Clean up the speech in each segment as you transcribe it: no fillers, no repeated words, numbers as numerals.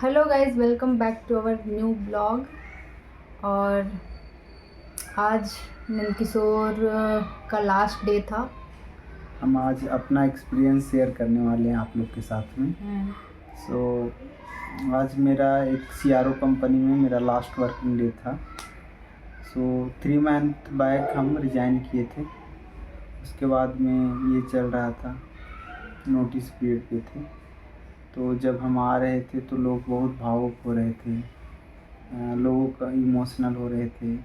Hello guys, welcome back to our new blog. और आज नंदकिशोर का लास्ट डे था। हम आज अपना एक्सपीरियंस शेयर करने वाले हैं आप लोग के साथ में। सो आज मेरा एक सीआरओ कंपनी में मेरा लास्ट वर्किंग डे था। सो 3 मंथ बैक हम रिज़ाइन किए थे। उसके बाद में ये चल रहा था, नोटिस पीरियड पे थे। तो जब हम आ रहे थे तो लोग बहुत भावुक हो रहे थे, लोगों का इमोशनल हो रहे थे।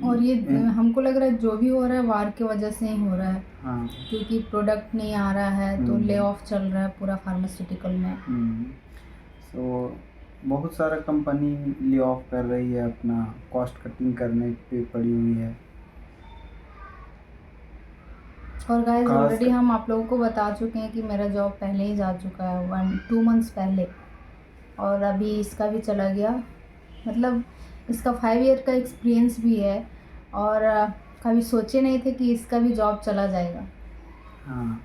और ये हमको लग रहा है जो भी हो रहा है वार की वजह से ही हो रहा है। हाँ। क्योंकि प्रोडक्ट नहीं आ रहा है तो ले ऑफ चल रहा है पूरा फार्मास्यूटिकल में। सो बहुत सारा कंपनी ले ऑफ कर रही है, अपना कॉस्ट कटिंग करने पे पड़ी हुई है। और गाइस खास ऑलरेडी हम आप लोगों को बता चुके हैं कि मेरा जॉब पहले ही जा चुका है 1-2 मंथ्स पहले। और अभी इसका भी चला गया। मतलब इसका 5 ईयर का एक्सपीरियंस भी है। और कभी सोचे नहीं थे कि इसका भी जॉब चला जाएगा। हाँ,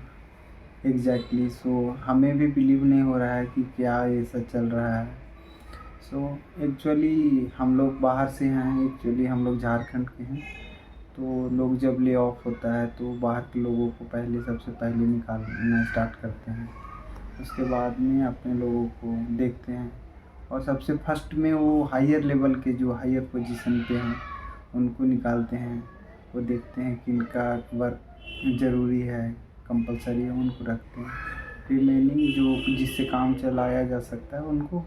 एग्जैक्टली। सो हमें भी बिलीव नहीं हो रहा है कि क्या ऐसा चल रहा है। सो एक्चुअली हम लोग बाहर से हैं, एक्चुअली हम लोग झारखंड के हैं। तो लोग जब ले ऑफ होता है तो बाहर के लोगों को सबसे पहले निकालना स्टार्ट करते हैं। उसके बाद में अपने लोगों को देखते हैं, और सबसे फर्स्ट में वो हायर लेवल के जो हायर पोजीशन पे हैं उनको निकालते हैं। वो देखते हैं कि इनका वर्क ज़रूरी है, कंपलसरी है, उनको रखते हैं। रिमेनिंग जो जिससे काम चलाया जा सकता है उनको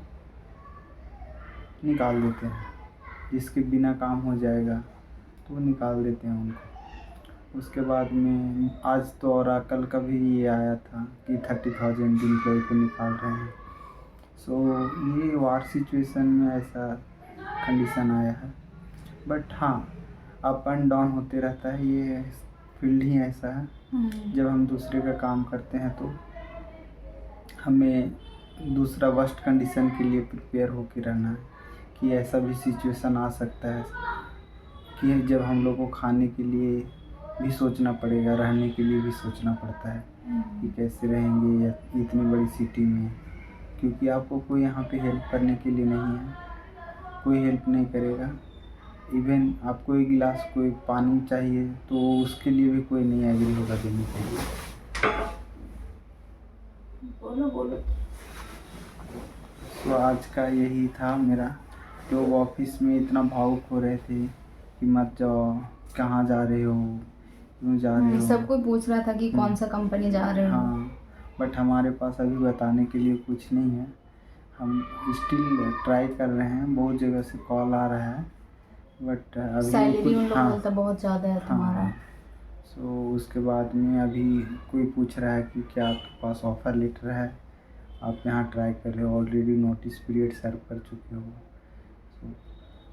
निकाल देते हैं। जिसके बिना काम हो जाएगा तो वो निकाल देते हैं उनको। उसके बाद में आज तो और कल का भी ये आया था कि 30,000 एम्प्लॉय को निकाल रहे हैं। सो ये वार सिचुएशन में ऐसा कंडीशन आया है। बट हाँ, अप एंड डाउन होते रहता है, ये फील्ड ही ऐसा है। जब हम दूसरे का काम करते हैं तो हमें दूसरा वर्स्ट कंडीशन के लिए प्रिपेयर होकर रहना है कि ऐसा भी सिचुएशन आ सकता है कि जब हम लोग को खाने के लिए भी सोचना पड़ेगा, रहने के लिए भी सोचना पड़ता है कि कैसे रहेंगे या इतनी बड़ी सिटी में। क्योंकि आपको कोई यहाँ पे हेल्प करने के लिए नहीं है, कोई हेल्प नहीं करेगा। इवन आपको एक गिलास कोई पानी चाहिए तो उसके लिए भी कोई नहीं एग्री होगा देने के लिए। बोलो बोलो। तो आज का यही था मेरा। लोग ऑफिस में इतना भावुक हो रहे थे कि मत जाओ, कहाँ जा रहे हो, क्यों जा रहे हो। सब कोई पूछ रहा था कि कौन सा कंपनी जा रहे हो। हाँ, बट हमारे पास अभी बताने के लिए कुछ नहीं है। हम स्टिल ट्राई कर रहे हैं, बहुत जगह से कॉल आ रहा है, बट अभी सैलरी उन कुछ। लोग बोलता बहुत ज़्यादा है तुम्हारा। सो उसके बाद में अभी कोई पूछ रहा है कि क्या आपके पास ऑफ़र लेटर है, आप यहाँ ट्राई कर रहे हो, ऑलरेडी नोटिस पीरियड सर्व कर चुके हो।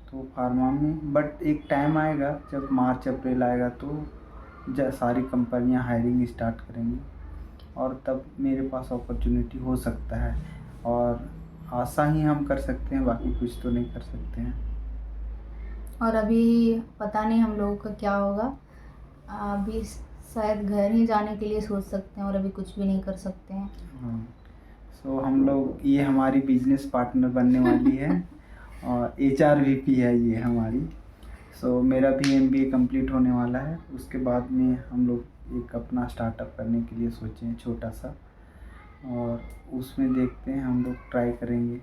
तो फार्मा में बट एक टाइम आएगा जब मार्च अप्रैल आएगा तो सारी कंपनियां हायरिंग स्टार्ट करेंगी, और तब मेरे पास अपॉर्चुनिटी हो सकता है। और आशा ही हम कर सकते हैं, बाकी कुछ तो नहीं कर सकते हैं। और अभी पता नहीं हम लोगों का क्या होगा। अभी शायद घर ही जाने के लिए सोच सकते हैं और अभी कुछ भी नहीं कर सकते हैं। हाँ। सो हम लोग, ये हमारी बिजनेस पार्टनर बनने वाली है और HRVP है ये हमारी। सो मेरा भी MBA कंप्लीट होने वाला है। उसके बाद में हम लोग एक अपना स्टार्टअप करने के लिए सोचे हैं, छोटा सा। और उसमें देखते हैं, हम लोग ट्राई करेंगे।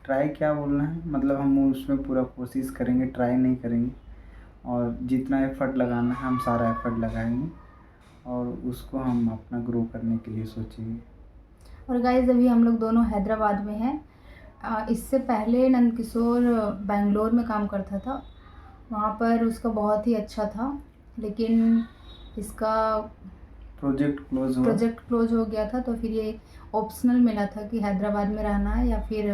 ट्राई क्या बोलना है, मतलब हम उसमें पूरा कोशिश करेंगे, ट्राई नहीं करेंगे। और जितना एफ़र्ट लगाना है हम सारा एफ़र्ट लगाएंगे, और उसको हम अपना ग्रो करने के लिए सोचेंगे। और गाइस अभी हम लोग दोनों हैदराबाद में हैं। इससे पहले नंदकिशोर बेंगलोर में काम करता था। वहाँ पर उसका बहुत ही अच्छा था, लेकिन इसका प्रोजेक्ट क्लोज हो गया था। तो फिर ये ऑप्शनल मिला था कि हैदराबाद में रहना है या फिर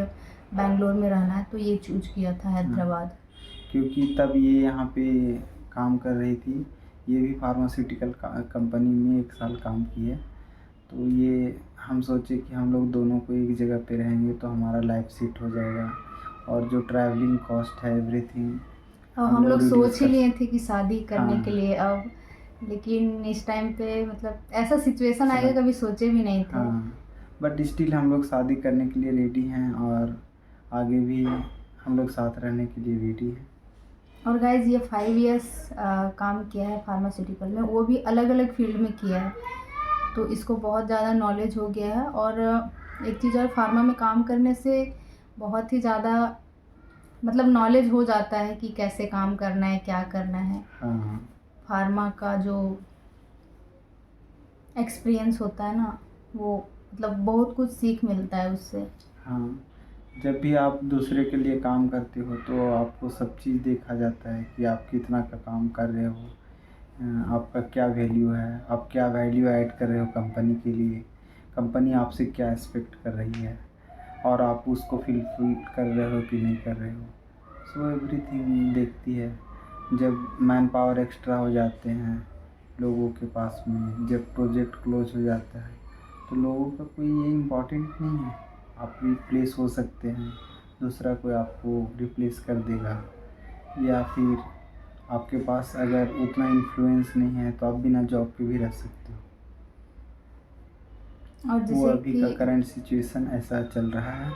बेंगलोर में रहना है, तो ये चूज किया था हैदराबाद। क्योंकि तब ये यहाँ पे काम कर रही थी, ये भी फार्मास्यूटिकल कंपनी में 1 साल काम की है। तो ये हम सोचे कि हम लोग दोनों को एक जगह पे रहेंगे तो हमारा लाइफ सेट हो जाएगा, और जो ट्रैवलिंग कॉस्ट है एवरीथिंग और हम लोग सोच ही लिए थे कि शादी करने के लिए अब। लेकिन इस टाइम पे मतलब ऐसा सिचुएशन आएगा कभी सोचे भी नहीं थे। हाँ, बट स्टिल हम लोग शादी करने के लिए रेडी हैं और आगे भी हम लोग साथ रहने के लिए रेडी हैं। और गाइज ये 5 इयर्स काम किया है फार्मास्यूटिकल में, वो भी अलग अलग फील्ड में किया है, तो इसको बहुत ज़्यादा नॉलेज हो गया है। और एक चीज़ और, फार्मा में काम करने से बहुत ही ज़्यादा मतलब नॉलेज हो जाता है कि कैसे काम करना है, क्या करना है। हाँ फार्मा का जो एक्सपीरियंस होता है ना, वो मतलब बहुत कुछ सीख मिलता है उससे। हाँ, जब भी आप दूसरे के लिए काम करते हो तो आपको सब चीज़ देखा जाता है कि आप कितना का काम कर रहे हो, आपका क्या वैल्यू है, आप क्या वैल्यू ऐड कर रहे हो कंपनी के लिए, कंपनी आपसे क्या एक्सपेक्ट कर रही है और आप उसको फुलफिल कर रहे हो कि नहीं कर रहे हो। सो एवरीथिंग देखती है। जब मैन पावर एक्स्ट्रा हो जाते हैं लोगों के पास में, जब प्रोजेक्ट क्लोज हो जाता है, तो लोगों का कोई ये इम्पोर्टेंट नहीं है। आप रिप्लेस हो सकते हैं, दूसरा कोई आपको रिप्लेस कर देगा, या फिर आपके पास अगर उतना इन्फ्लुएंस नहीं है तो आप बिना जॉब के भी रह सकते हो। और वो जैसे अभी का करंट सिचुएशन ऐसा चल रहा है,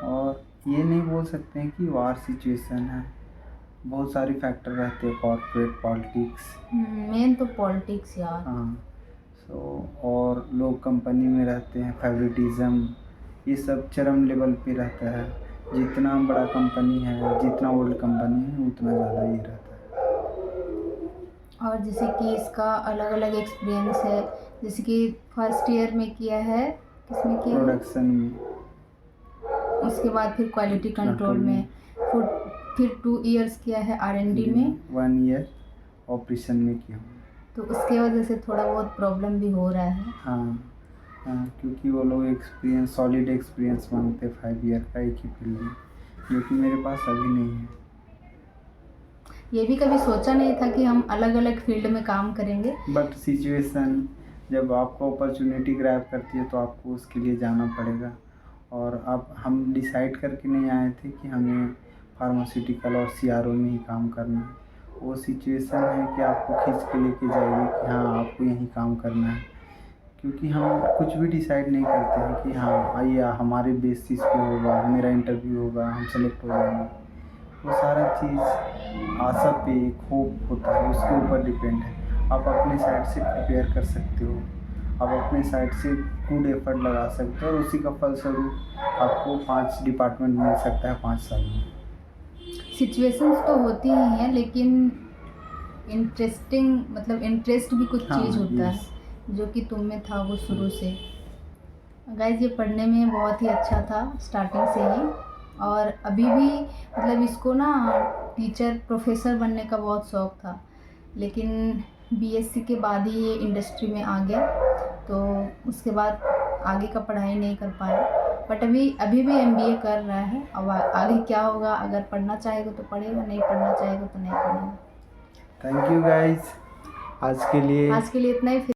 और ये नहीं बोल सकते हैं कि वार सिचुएशन है। बहुत सारे फैक्टर रहते हैं, कॉर्पोरेट पॉलिटिक्स, मेन तो पॉलिटिक्स यार। हाँ। और लोग कंपनी में रहते हैं, फेवरेटिज्म, ये सब चरम लेवल पे रहता है। जितना बड़ा कंपनी है, जितना ओल्ड कंपनी है, उतना ज़्यादा ये रहता है। और जैसे कि इसका अलग अलग एक्सपीरियंस है, जैसे कि फर्स्ट ईयर में किया है, किसमें किया है? प्रोडक्शन में, उसके बाद फिर क्वालिटी कंट्रोल में, फिर 2 इयर्स किया है R&D में, 1 ईयर ऑपरेशन में किया हूँ। तो उसके वजह से थोड़ा बहुत प्रॉब्लम भी हो रहा है। हाँ हाँ, क्योंकि वो लोग एक्सपीरियंस, सॉलिड एक्सपीरियंस मांगते 5 ईयर का एक ही फील्ड में, जो कि मेरे पास अभी नहीं है। ये भी कभी सोचा नहीं था कि हम अलग अलग फील्ड में काम करेंगे, बट सिचुएशन जब आपको अपॉर्चुनिटी ग्रैब करती है तो आपको उसके लिए जाना पड़ेगा। और अब हम डिसाइड करके नहीं आए थे कि हमें फार्मास्यूटिकल और CRO में ही काम करना है। वो सिचुएशन है कि आपको खींच के लेके जाएगी कि हाँ आपको यहीं काम करना है, क्योंकि हम कुछ भी डिसाइड नहीं करते हैं कि हाँ आइए हमारे बेसिस पे होगा, मेरा इंटरव्यू होगा, हम सेलेक्ट हो जाएंगे। वो सारा चीज़ आशा पे एक होप होता है, उसके ऊपर डिपेंड है। आप अपने साइड से प्रिपेयर कर सकते हो, आप अपने साइड से गुड एफर्ट लगा सकते हो, और उसी का फलस्वरूप आपको 5 डिपार्टमेंट मिल सकता है 5 साल में। सिचुएशंस तो होती ही हैं, लेकिन इंटरेस्टिंग मतलब इंटरेस्ट भी कुछ हाँ, चीज़ होता yes. है जो कि तुम में था वो शुरू से। गाइज ये पढ़ने में बहुत ही अच्छा था स्टार्टिंग से ही, और अभी भी मतलब इसको ना टीचर प्रोफेसर बनने का बहुत शौक़ था, लेकिन BSc के बाद ही ये इंडस्ट्री में आ गया, तो उसके बाद आगे का पढ़ाई नहीं कर पाया। बट अभी भी MBA कर रहा है। अब आगे क्या होगा, अगर पढ़ना चाहेगा तो पढ़ेगा, नहीं पढ़ना चाहेगा तो नहीं पढ़ेगा। थैंक यू गाइज, आज के लिए इतना ही।